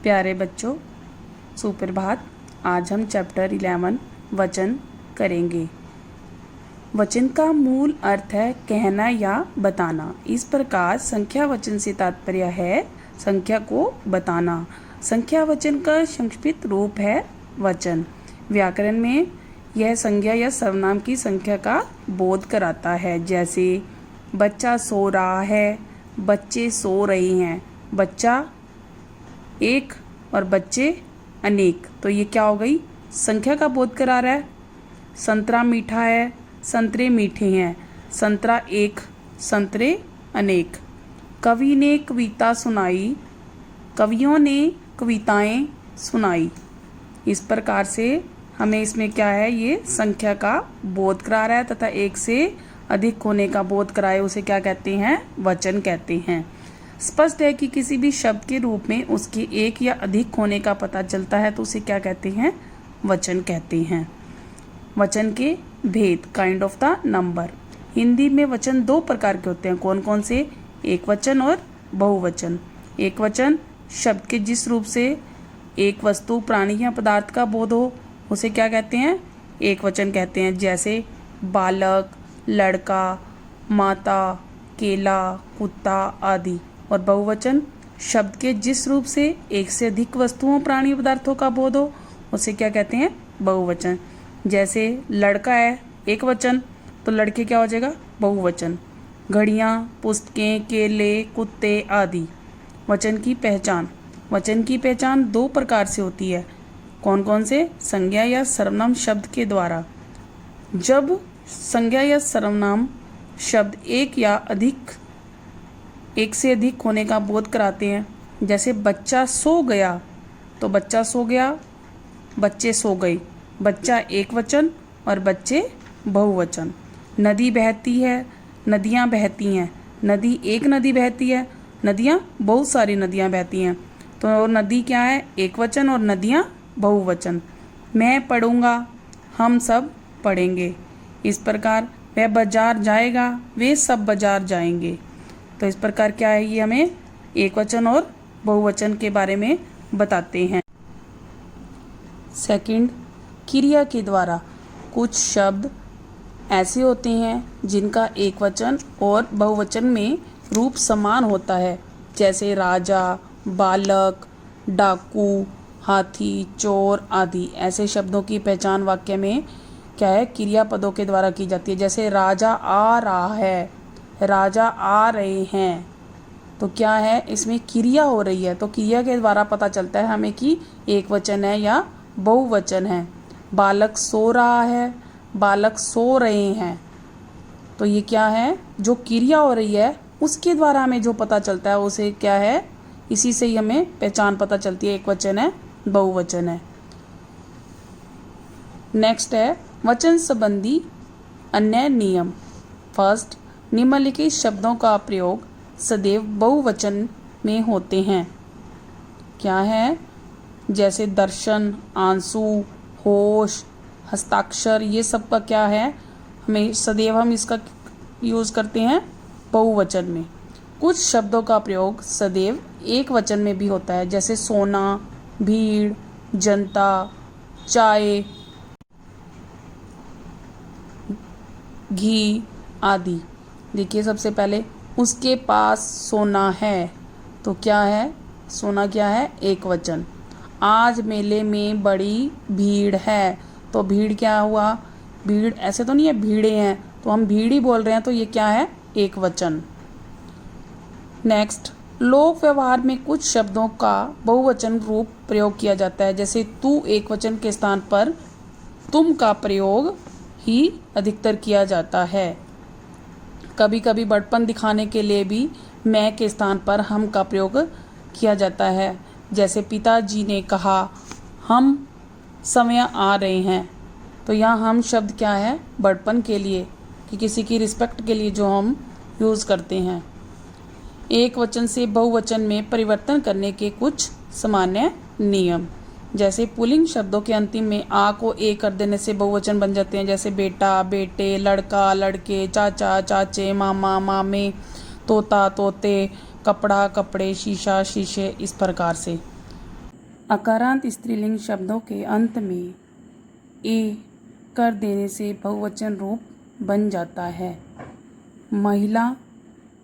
प्यारे बच्चों, सुप्रभात। आज हम चैप्टर 11 वचन करेंगे। वचन का मूल अर्थ है कहना या बताना। इस प्रकार संख्या वचन से तात्पर्य है संख्या को बताना। संख्या वचन का संक्षिप्त रूप है वचन। व्याकरण में यह संज्ञा या सर्वनाम की संख्या का बोध कराता है। जैसे बच्चा सो रहा है, बच्चे सो रहे हैं, बच्चा एक और बच्चे अनेक, तो ये क्या हो गई? संख्या का बोध करा रहा है। संतरा मीठा है, संतरे मीठे हैं, संतरा एक, संतरे अनेक। कवि ने कविता सुनाई, कवियों ने कविताएं सुनाई। इस प्रकार से हमें इसमें क्या है, ये संख्या का बोध करा रहा है तथा एक से अधिक होने का बोध कराए उसे क्या कहते हैं? वचन कहते हैं। स्पष्ट है कि किसी भी शब्द के रूप में उसके एक या अधिक होने का पता चलता है तो उसे क्या कहते हैं? वचन कहते हैं। वचन के भेद, kind of the number. Hindi में वचन दो प्रकार के होते हैं। कौन कौन से? एक वचन और बहुवचन। एक वचन शब्द के जिस रूप से एक वस्तु, प्राणी या पदार्थ का बोध हो उसे क्या कहते हैं? एक वचन कहते हैं। जैसे बालक, लड़का, माता, केला, कुत्ता आदि। और बहुवचन शब्द के जिस रूप से एक से अधिक वस्तुओं, प्राणी, पदार्थों का बोध हो उसे क्या कहते हैं? बहुवचन। जैसे लड़का है एक वचन, तो लड़के क्या हो जाएगा? बहुवचन। घड़ियाँ, पुस्तकें, केले, कुत्ते आदि। वचन की पहचान। वचन की पहचान दो प्रकार से होती है। कौन कौन से? संज्ञा या सर्वनाम शब्द के द्वारा। जब संज्ञा या सर्वनाम शब्द एक से अधिक होने का बोध कराते हैं, जैसे बच्चा सो गया, तो बच्चा सो गया, बच्चे सो गए। बच्चा एक वचन और बच्चे बहुवचन। नदी बहती है, नदियाँ बहती हैं। नदी एक नदी बहती है, नदियाँ बहुत सारी नदियाँ बहती हैं, तो नदी क्या है? एक वचन और नदियाँ बहुवचन। मैं पढ़ूंगा, हम सब पढ़ेंगे। इस प्रकार वह बाजार जाएगा, वे सब बाजार जाएंगे। तो इस प्रकार क्या है, ये हमें एक वचन और बहुवचन के बारे में बताते हैं। सेकंड, क्रिया के द्वारा। कुछ शब्द ऐसे होते हैं जिनका एक वचन और बहुवचन में रूप समान होता है। जैसे राजा, बालक, डाकू, हाथी, चोर आदि। ऐसे शब्दों की पहचान वाक्य में क्या है? क्रियापदों के द्वारा की जाती है। जैसे राजा आ रहा है, राजा आ रहे हैं, तो क्या है? इसमें क्रिया हो रही है, तो क्रिया के द्वारा पता चलता है हमें कि एक वचन है या बहुवचन है। बालक सो रहा है, बालक सो रहे हैं, तो ये क्या है? जो क्रिया हो रही है उसके द्वारा हमें जो पता चलता है उसे क्या है? इसी से ही हमें पहचान पता चलती है एक वचन है, बहुवचन है। नेक्स्ट है वचन संबंधी अन्य नियम। फर्स्ट, निम्नलिखित शब्दों का प्रयोग सदैव बहुवचन में होते हैं। क्या है? जैसे दर्शन, आंसू, होश, हस्ताक्षर, ये सब का क्या है? हमें सदैव हम इसका यूज़ करते हैं बहुवचन में। कुछ शब्दों का प्रयोग सदैव एक वचन में भी होता है। जैसे सोना, भीड़, जनता, चाय, घी आदि। देखिए सबसे पहले उसके पास सोना है, तो क्या है? सोना क्या है? एक वचन। आज मेले में बड़ी भीड़ है, तो भीड़ क्या हुआ? भीड़ ऐसे तो नहीं है भीड़े हैं, तो हम भीड़ ही बोल रहे हैं, तो ये क्या है? एक वचन। नेक्स्ट, लोक व्यवहार में कुछ शब्दों का बहुवचन रूप प्रयोग किया जाता है। जैसे तू एक वचन के स्थान पर तुम का प्रयोग ही अधिकतर किया जाता है। कभी कभी बड़पन दिखाने के लिए भी मैं के स्थान पर हम का प्रयोग किया जाता है। जैसे पिताजी ने कहा हम समय आ रहे हैं, तो यहाँ हम शब्द क्या है? बड़पन के लिए, कि किसी की रिस्पेक्ट के लिए जो हम यूज़ करते हैं। एक वचन से बहुवचन में परिवर्तन करने के कुछ सामान्य नियम। जैसे पुल्लिंग शब्दों के अंतिम में आ को ए कर देने से बहुवचन बन जाते हैं। जैसे बेटा, बेटे, लड़का, लड़के, चाचा, चाचे, मामा, मामे, तोता, तोते, कपड़ा, कपड़े, शीशा, शीशे, इस प्रकार से। अकारांत स्त्रीलिंग शब्दों के अंत में ए कर देने से बहुवचन रूप बन जाता है। महिला,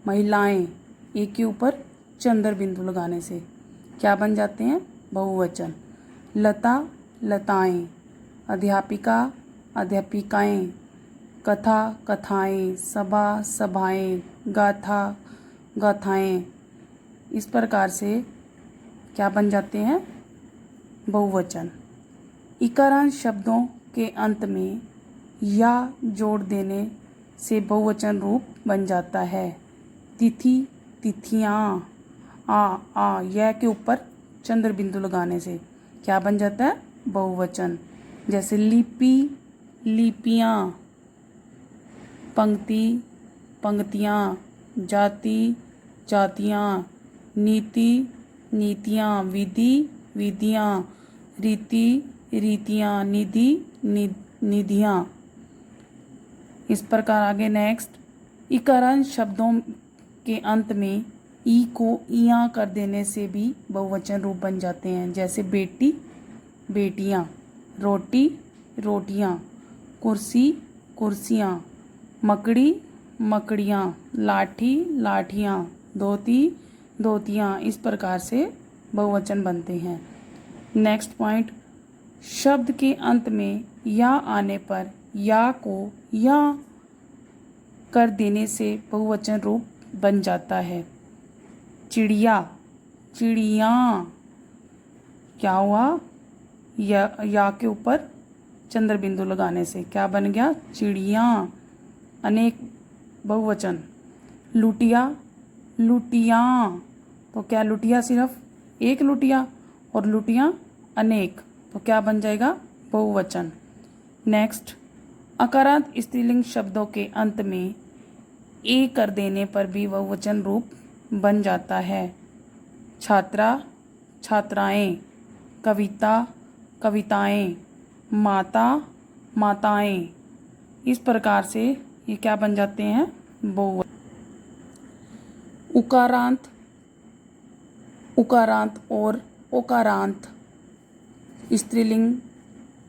महिलाएं, ए के ऊपर चंद्र बिंदु लगाने से क्या बन जाते हैं? बहुवचन। लता, लताएं, अध्यापिका, अध्यापिकाएं, कथा, कथाएं, सभा, सभाएं, गाथा, गाथाएं। इस प्रकार से क्या बन जाते हैं? बहुवचन। इकारांत शब्दों के अंत में या जोड़ देने से बहुवचन रूप बन जाता है। तिथि, तिथियाँ, आ यह के ऊपर चंद्र बिंदु लगाने से क्या बन जाता है? बहुवचन। जैसे लिपि, लिपियाँ, पंक्ति, पंक्तियाँ, जाति, जातियाँ, नीति, नीतियाँ, विधि, विधियाँ, रीति, रीतियाँ, निधि, निधियाँ। इस प्रकार आगे नेक्स्ट, इकारांत शब्दों के अंत में ई को इया कर देने से भी बहुवचन रूप बन जाते हैं। जैसे बेटी, बेटियाँ, रोटी, रोटियाँ, कुर्सी, कुर्सियाँ, मकड़ी, मकड़ियाँ, लाठी, लाठियाँ, धोती, धोतियाँ। इस प्रकार से बहुवचन बनते हैं। नेक्स्ट पॉइंट, शब्द के अंत में या आने पर या को या कर देने से बहुवचन रूप बन जाता है। चिड़िया, चिड़ियाँ, क्या हुआ? या के ऊपर चंद्र बिंदु लगाने से क्या बन गया? चिड़ियाँ, अनेक बहुवचन। लुटिया, लुटियाँ, तो क्या लुटिया सिर्फ एक लुटिया और लुटियाँ अनेक, तो क्या बन जाएगा? बहुवचन। नेक्स्ट, अकारांत स्त्रीलिंग शब्दों के अंत में ए कर देने पर भी बहुवचन रूप बन जाता है। छात्रा, छात्राएं, कविता, कविताएं, माता, माताएं। इस प्रकार से ये क्या बन जाते हैं? बहुवचन। उकारांत, उकारांत और ओकारांत स्त्रीलिंग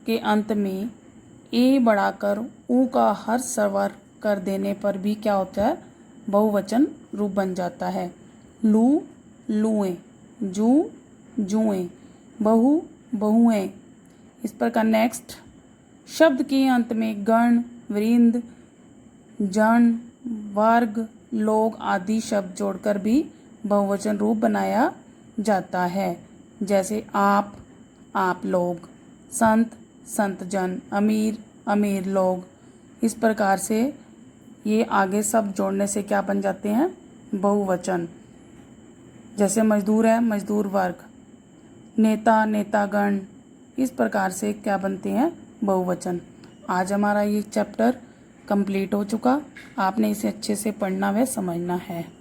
के अंत में ए बढ़ाकर ऊ का हर स्वर कर देने पर भी क्या होता है? बहुवचन रूप बन जाता है। लू, लुएं, जू, जुएं, बहु, बहुएं। इस प्रकार नेक्स्ट, शब्द के अंत में गण, वृंद, जन, वर्ग, लोग आदि शब्द जोड़कर भी बहुवचन रूप बनाया जाता है। जैसे आप, आप लोग, संत, संत जन, अमीर, अमीर लोग। इस प्रकार से ये आगे सब जोड़ने से क्या बन जाते हैं? बहुवचन। जैसे मजदूर है, मजदूर वर्ग, नेता, नेतागण। इस प्रकार से क्या बनते हैं? बहुवचन। आज हमारा ये चैप्टर कंप्लीट हो चुका। आपने इसे अच्छे से पढ़ना व समझना है।